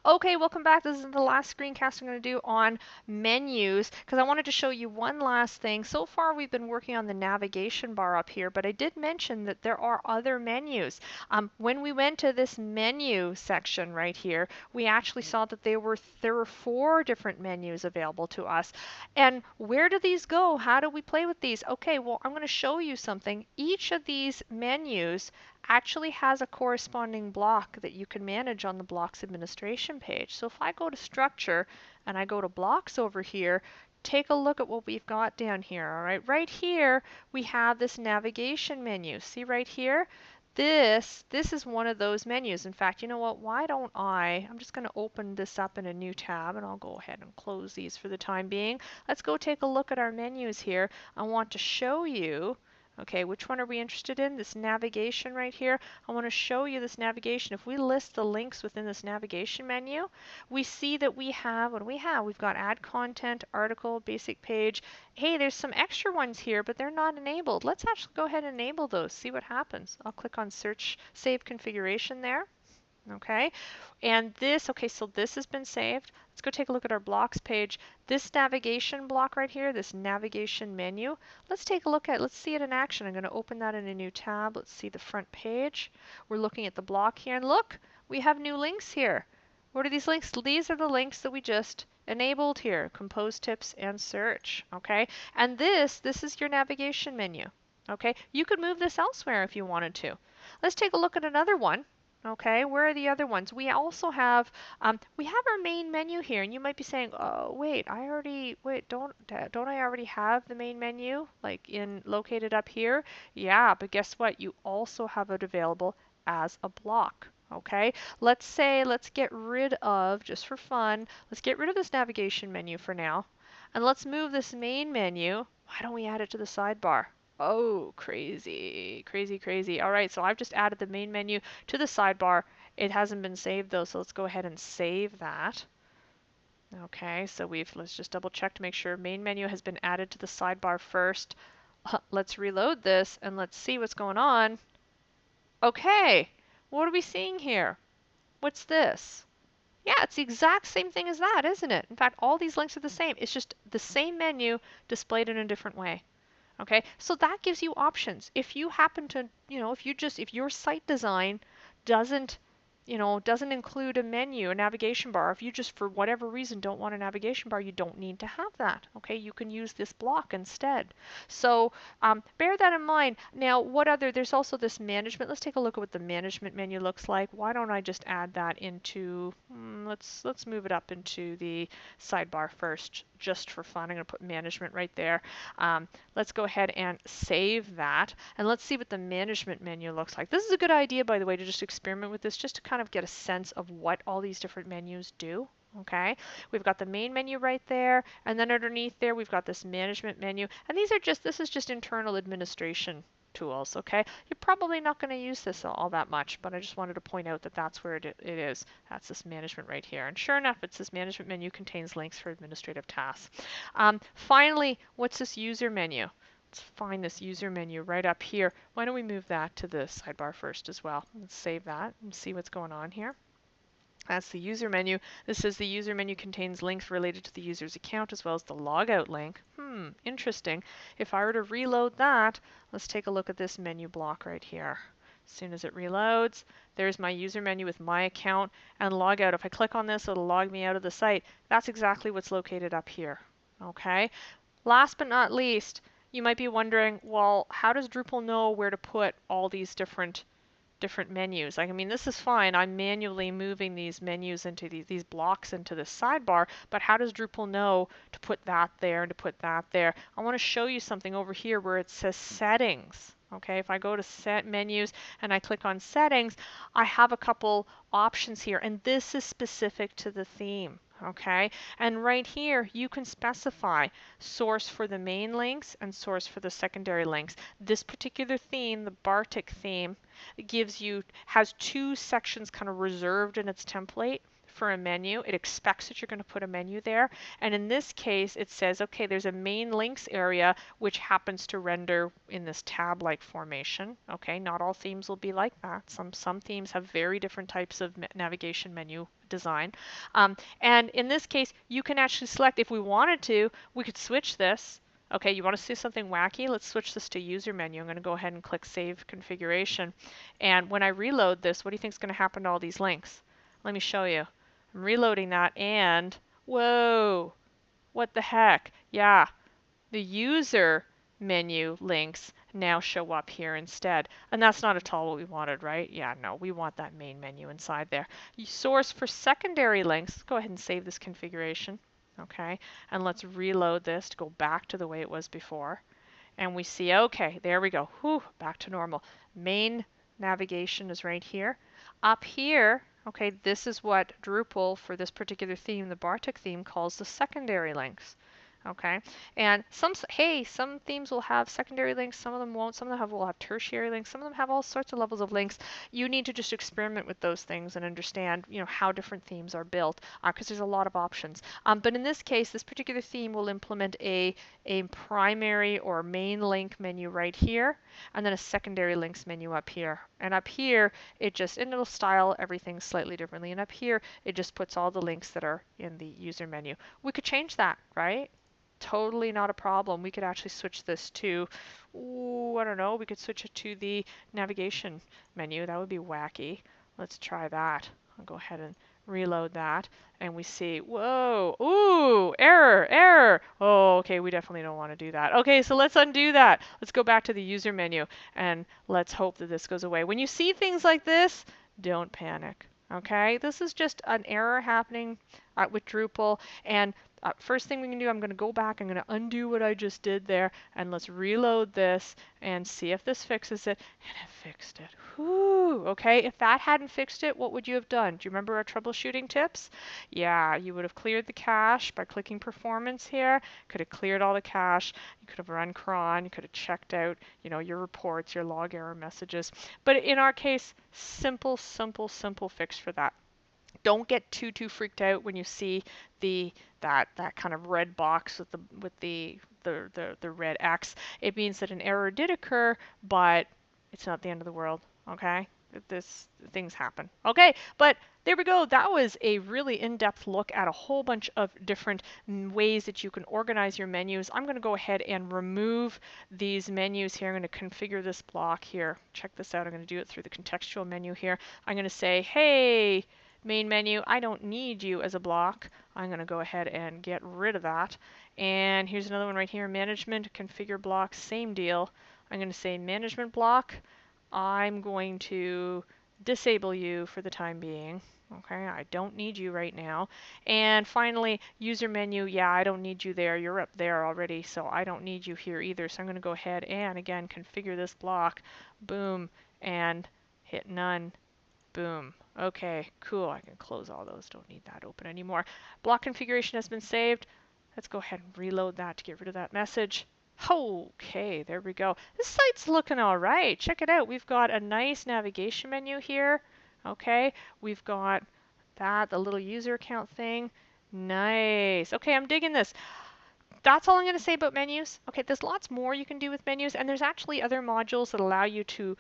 Okay, welcome back. This is the last screencast I'm going to do on menus because I wanted to show you one last thing. So far we've been working on the navigation bar up here, but I did mention that there are other menus. When we went to this menu section right here, we actually saw that there were 4 different menus available to us. And where do these go? How do we play with these? Okay, well, I'm going to show you something. Each of these menus actually has a corresponding block that you can manage on the blocks administration page. So if I go to structure and I go to blocks over here, take a look at what we've got down here. All right, right here we have this navigation menu. See right here? This is one of those menus. In fact, you know what? Why don't I'm just going to open this up in a new tab and I'll go ahead and close these for the time being. Let's go take a look at our menus here. I want to show you. Okay, which one are we interested in? This navigation right here. I want to show you this navigation. If we list the links within this navigation menu, we see that we have, what do we have? We've got add content, article, basic page. Hey, there's some extra ones here, but they're not enabled. Let's actually go ahead and enable those, see what happens. I'll click on search, save configuration there. Okay, and okay, so this has been saved. Let's go take a look at our blocks page. This navigation block right here, this navigation menu, let's take a look at, let's see it in action. I'm going to open that in a new tab. Let's see the front page. We're looking at the block here, and look, we have new links here. What are these links? These are the links that we just enabled here, compose tips and search. Okay, and this is your navigation menu. Okay, you could move this elsewhere if you wanted to. Let's take a look at another one. Okay, where are the other ones? We also have our main menu here, and you might be saying, "Oh, wait, don't I already have the main menu like located up here?" Yeah, but guess what? You also have it available as a block. Okay, let's get rid of, just for fun, let's get rid of this navigation menu for now, and let's move this main menu. Why don't we add it to the sidebar? Oh, crazy, crazy, crazy. All right, so I've just added the main menu to the sidebar. It hasn't been saved though, so let's go ahead and save that. Okay, so let's just double check to make sure main menu has been added to the sidebar first. Let's reload this and let's see what's going on. Okay, what are we seeing here? What's this? Yeah, it's the exact same thing as that, isn't it? In fact, all these links are the same. It's just the same menu displayed in a different way. Okay, so that gives you options. If you happen to, if your site design doesn't, doesn't include a menu, a navigation bar, if you just for whatever reason don't want a navigation bar, you don't need to have that. Okay, you can use this block instead. So bear that in mind. Now, there's also this management. Let's take a look at what the management menu looks like. Why don't I just add that into, let's move it up into the sidebar first, just for fun. I'm going to put management right there. Let's go ahead and save that, and let's see what the management menu looks like. This is a good idea, by the way, to just experiment with this, just to kind of get a sense of what all these different menus do. Okay, we've got the main menu right there, and then underneath there we've got this management menu, and this is just internal administration tools. Okay, you're probably not going to use this all that much, but I just wanted to point out that that's where it is. That's this management right here, and sure enough, it's this management menu contains links for administrative tasks. Finally, what's this user menu? Let's find this user menu right up here. Why don't we move that to the sidebar first as well? Let's save that and see what's going on here. That's the user menu. This says the user menu contains links related to the user's account as well as the logout link. Interesting. If I were to reload that, let's take a look at this menu block right here. As soon as it reloads, there's my user menu with my account and logout. If I click on this, it'll log me out of the site. That's exactly what's located up here. Okay. Last but not least, you might be wondering, well, how does Drupal know where to put all these different menus? Like, I mean, this is fine. I'm manually moving these menus into these blocks into the sidebar, but how does Drupal know to put that there and to put that there? I want to show you something over here where it says settings. Okay, if I go to set menus and I click on settings, I have a couple options here, and this is specific to the theme. Okay, and right here you can specify source for the main links and source for the secondary links. This particular theme, the Bartik theme, has 2 sections kind of reserved in its template for a menu. It expects that you're going to put a menu there, and in this case it says, okay, there's a main links area which happens to render in this tab-like formation. Okay, not all themes will be like that. Some themes have very different types of navigation menu design. And in this case, you can actually select, if we wanted to, we could switch this. Okay, you want to see something wacky? Let's switch this to user menu. I'm going to go ahead and click Save Configuration. And when I reload this, what do you think is going to happen to all these links? Let me show you. I'm reloading that and, whoa, what the heck? Yeah, the user menu links now show up here instead. And that's not at all what we wanted, right? Yeah, no, we want that main menu inside there. Source for secondary links, go ahead and save this configuration. Okay, and let's reload this to go back to the way it was before. And we see, okay, there we go. Whew, back to normal. Main navigation is right here. Up here, okay, this is what Drupal for this particular theme, the Bartik theme, calls the secondary links. Okay, and some themes will have secondary links, some of them won't, some of them will have tertiary links, some of them have all sorts of levels of links. You need to just experiment with those things and understand, how different themes are built, because there's a lot of options. But in this case, this particular theme will implement a primary or main link menu right here, and then a secondary links menu up here. And up here, it'll style everything slightly differently. And up here, it just puts all the links that are in the user menu. We could change that, right? Totally not a problem. We could actually switch this to, I don't know, we could switch it to the navigation menu. That would be wacky. Let's try that. I'll go ahead and reload that. And we see, whoa, ooh, error, error. Oh, okay, we definitely don't want to do that. Okay, so let's undo that. Let's go back to the user menu and let's hope that this goes away. When you see things like this, don't panic. Okay, this is just an error happening with Drupal, and first thing we can do, I'm going to go back, I'm going to undo what I just did there, and let's reload this and see if this fixes it. And it fixed it. Whew, okay, if that hadn't fixed it, what would you have done? Do you remember our troubleshooting tips? Yeah, you would have cleared the cache by clicking performance here. Could have cleared all the cache. You could have run cron. You could have checked out, your reports, your log error messages. But in our case, simple, simple, simple fix for that. Don't get too freaked out when you see that kind of red box with the red X. It means that an error did occur, but it's not the end of the world. Okay, things happen. Okay, but there we go. That was a really in-depth look at a whole bunch of different ways that you can organize your menus. I'm going to go ahead and remove these menus here. I'm going to configure this block here. Check this out. I'm going to do it through the contextual menu here. I'm going to say, hey, main menu, I don't need you as a block. I'm going to go ahead and get rid of that. And here's another one right here, management, configure block, same deal. I'm going to say management block. I'm going to disable you for the time being. Okay, I don't need you right now. And finally, user menu, yeah, I don't need you there. You're up there already, so I don't need you here either. So I'm going to go ahead and, again, configure this block. Boom, and hit none. Boom. Okay, cool. I can close all those. Don't need that open anymore. Block configuration has been saved. Let's go ahead and reload that to get rid of that message. Okay, there we go. This site's looking all right. Check it out. We've got a nice navigation menu here. Okay, we've got the little user account thing. Nice. Okay, I'm digging this. That's all I'm going to say about menus. Okay, there's lots more you can do with menus, and there's actually other modules that allow you to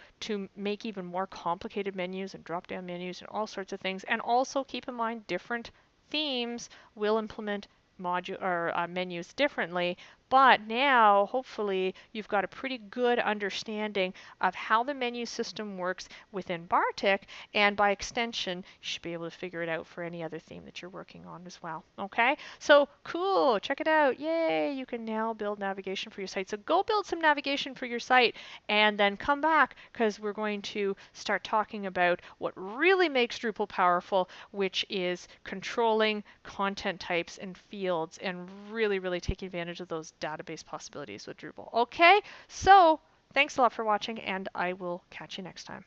make even more complicated menus and drop-down menus and all sorts of things. And also keep in mind, different themes will implement menus differently. But now, hopefully, you've got a pretty good understanding of how the menu system works within Bartik, and by extension, you should be able to figure it out for any other theme that you're working on as well. Okay, so cool, check it out. Yay, you can now build navigation for your site. So go build some navigation for your site and then come back, because we're going to start talking about what really makes Drupal powerful, which is controlling content types and fields and really taking advantage of those database possibilities with Drupal. Okay, so thanks a lot for watching, and I will catch you next time.